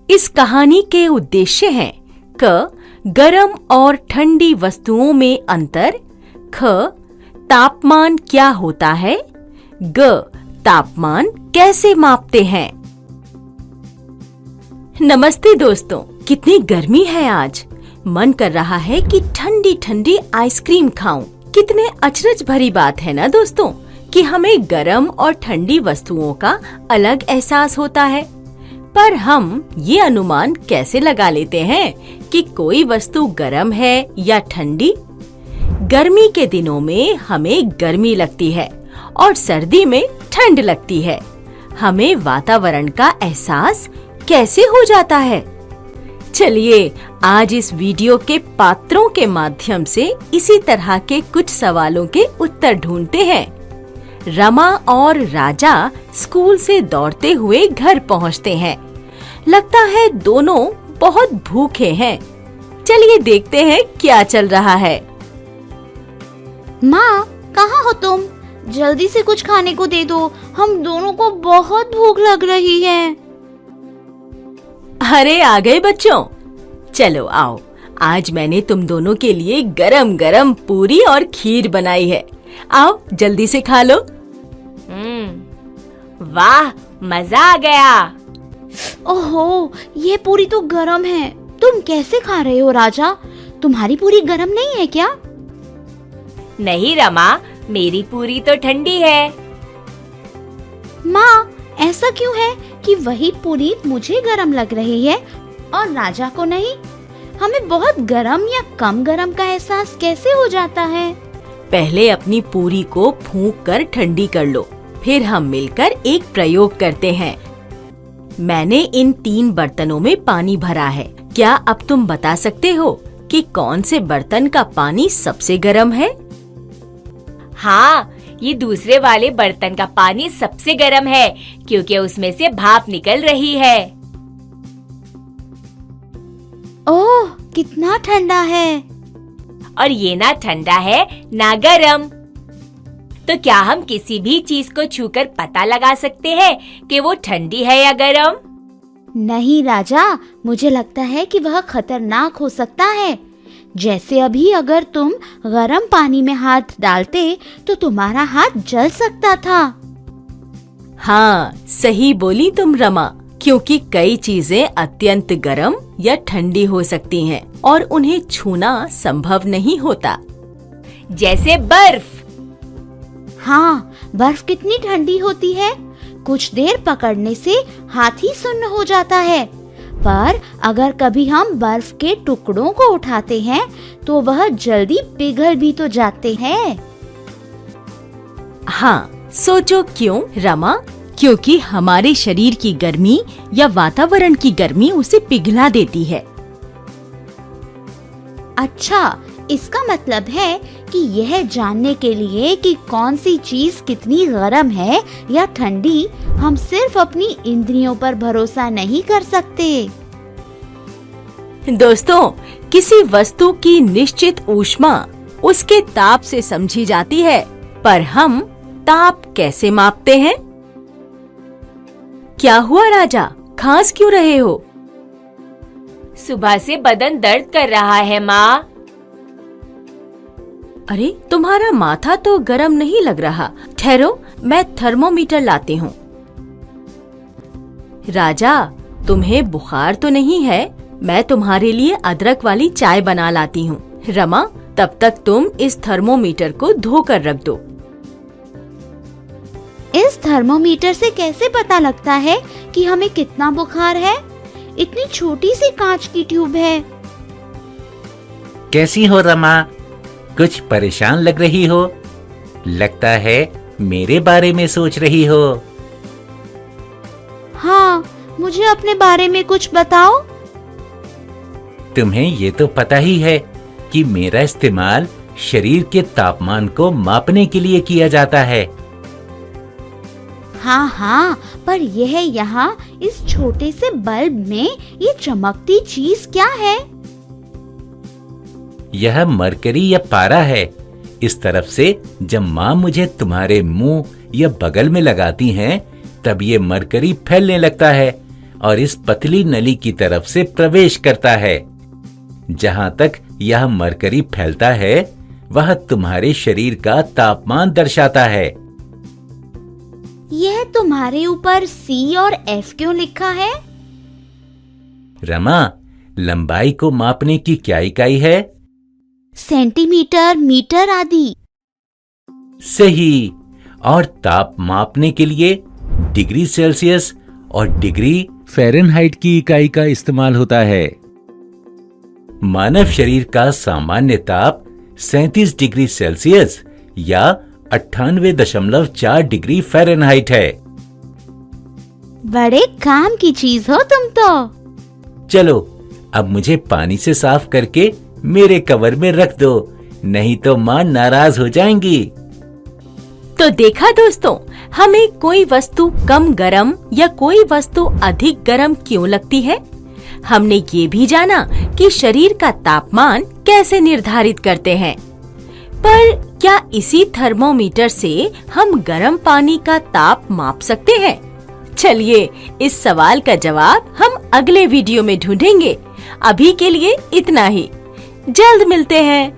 इस कहानी के उद्देश्य हैं क. गरम और ठंडी वस्तुओं में अंतर, ख. तापमान क्या होता है, ग. तापमान कैसे मापते हैं। नमस्ते दोस्तों, कितनी गर्मी है आज। मन कर रहा है कि ठंडी ठंडी आइसक्रीम खाऊं। कितने अचरज भरी बात है ना दोस्तों कि हमें गरम और ठंडी वस्तुओं का अलग एहसास होता है। पर हम ये अनुमान कैसे लगा लेते हैं कि कोई वस्तु गरम है या ठंडी। गर्मी के दिनों में हमें गर्मी लगती है और सर्दी में ठंड लगती है। हमें वातावरण का एहसास कैसे हो जाता है। चलिए आज इस वीडियो के पात्रों के माध्यम से इसी तरह के कुछ सवालों के उत्तर ढूंढते हैं। रमा और राजा स्कूल से दौड़ते हुए घर पहुंचते हैं। लगता है दोनों बहुत भूखे हैं। चलिए देखते हैं क्या चल रहा है। माँ, कहाँ हो तुम? जल्दी से कुछ खाने को दे दो, हम दोनों को बहुत भूख लग रही है। अरे आ गए बच्चों, चलो आओ। आज मैंने तुम दोनों के लिए गरम गरम पूरी और खीर बनाई है। आओ जल्दी से खा लो। वाह, मजा आ गया। ओहो, ये पूरी तो गरम है। तुम कैसे खा रहे हो राजा? तुम्हारी पूरी गरम नहीं है क्या? नहीं रमा, मेरी पूरी तो ठंडी है। माँ, ऐसा क्यों है कि वही पूरी मुझे गरम लग रही है और राजा को नहीं? हमें बहुत गरम या कम गरम का एहसास कैसे हो जाता है? पहले अपनी पूरी को फूंक कर ठंडी कर लो, फिर हम मिलकर एक प्रयोग करते हैं। मैंने इन 3 बर्तनों में पानी भरा है। क्या अब तुम बता सकते हो कि कौन से बर्तन का पानी सबसे गर्म है? हाँ, ये दूसरे वाले बर्तन का पानी सबसे गर्म है क्योंकि उसमें से भाप निकल रही है। ओह, कितना ठंडा है। और ये ना ठंडा है ना गरम। तो क्या हम किसी भी चीज को छूकर पता लगा सकते हैं कि वो ठंडी है या गरम? नहीं राजा, मुझे लगता है कि वह खतरनाक हो सकता है। जैसे अभी अगर तुम गरम पानी में हाथ डालते तो तुम्हारा हाथ जल सकता था। हाँ, सही बोली तुम रमा, क्योंकि कई चीजें अत्यंत गरम या ठंडी हो सकती हैं और उन्हें छूना संभव नहीं होता। जैसे बर्फ। हाँ, बर्फ कितनी ठंडी होती है। कुछ देर पकड़ने से हाथ ही सुन्न हो जाता है। पर अगर कभी हम बर्फ के टुकड़ों को उठाते हैं तो वह जल्दी पिघल भी तो जाते हैं। हाँ, सोचो क्यों रमा? क्योंकि हमारे शरीर की गर्मी या वातावरण की गर्मी उसे पिघला देती है। अच्छा, इसका मतलब है कि यह जानने के लिए कि कौन सी चीज कितनी गरम है या ठंडी, हम सिर्फ अपनी इंद्रियों पर भरोसा नहीं कर सकते। दोस्तों, किसी वस्तु की निश्चित ऊष्मा उसके ताप से समझी जाती है, पर हम ताप कैसे मापते हैं? क्या हुआ राजा, खांस क्यों रहे हो? सुबह से बदन दर्द कर रहा है माँ। अरे, तुम्हारा माथा तो गरम नहीं लग रहा। ठहरो, मैं थर्मोमीटर लाती हूँ। राजा, तुम्हें बुखार तो नहीं है? मैं तुम्हारे लिए अदरक वाली चाय बना लाती हूँ। रमा, तब तक तुम इस थर्मोमीटर को धोकर रख दो। इस थर्मोमीटर से कैसे पता लगता है कि हमें कितना बुखार है? इतनी छोटी सी कांच की ट्यूब है। कैसी हो रमा? कुछ परेशान लग रही हो। लगता है मेरे बारे में सोच रही हो। हाँ, मुझे अपने बारे में कुछ बताओ। तुम्हें ये तो पता ही है कि मेरा इस्तेमाल शरीर के तापमान को मापने के लिए किया जाता है। हाँ हाँ, पर यह यहाँ इस छोटे से बल्ब में ये चमकती चीज क्या है? यह मरकरी या पारा है। इस तरफ से जब माँ मुझे तुम्हारे मुंह या बगल में लगाती हैं, तब ये मरकरी फैलने लगता है और इस पतली नली की तरफ से प्रवेश करता है। जहां तक यह मरकरी फैलता है वह तुम्हारे शरीर का तापमान दर्शाता है। यह तुम्हारे ऊपर C और F क्यों लिखा है? रमा, लंबाई को मापने की क्या इकाई है? सेंटीमीटर, मीटर आदि। सही। और ताप मापने के लिए डिग्री सेल्सियस और डिग्री फ़ारेनहाइट की इकाई का इस्तेमाल होता है। मानव शरीर का सामान्य ताप 37 डिग्री सेल्सियस या 98.4 डिग्री फ़ारेनहाइट है। बड़े काम की चीज हो तुम तो। चलो अब मुझे पानी से साफ करके मेरे कवर में रख दो, नहीं तो माँ नाराज हो जाएंगी। तो देखा दोस्तों, हमें कोई वस्तु कम गरम या कोई वस्तु अधिक गरम क्यों लगती है। हमने ये भी जाना कि शरीर का तापमान कैसे निर्धारित करते हैं। पर क्या इसी थर्मोमीटर से हम गर्म पानी का ताप माप सकते हैं? चलिए इस सवाल का जवाब हम अगले वीडियो में ढूंढेंगे। अभी के लिए इतना ही। जल्द मिलते हैं।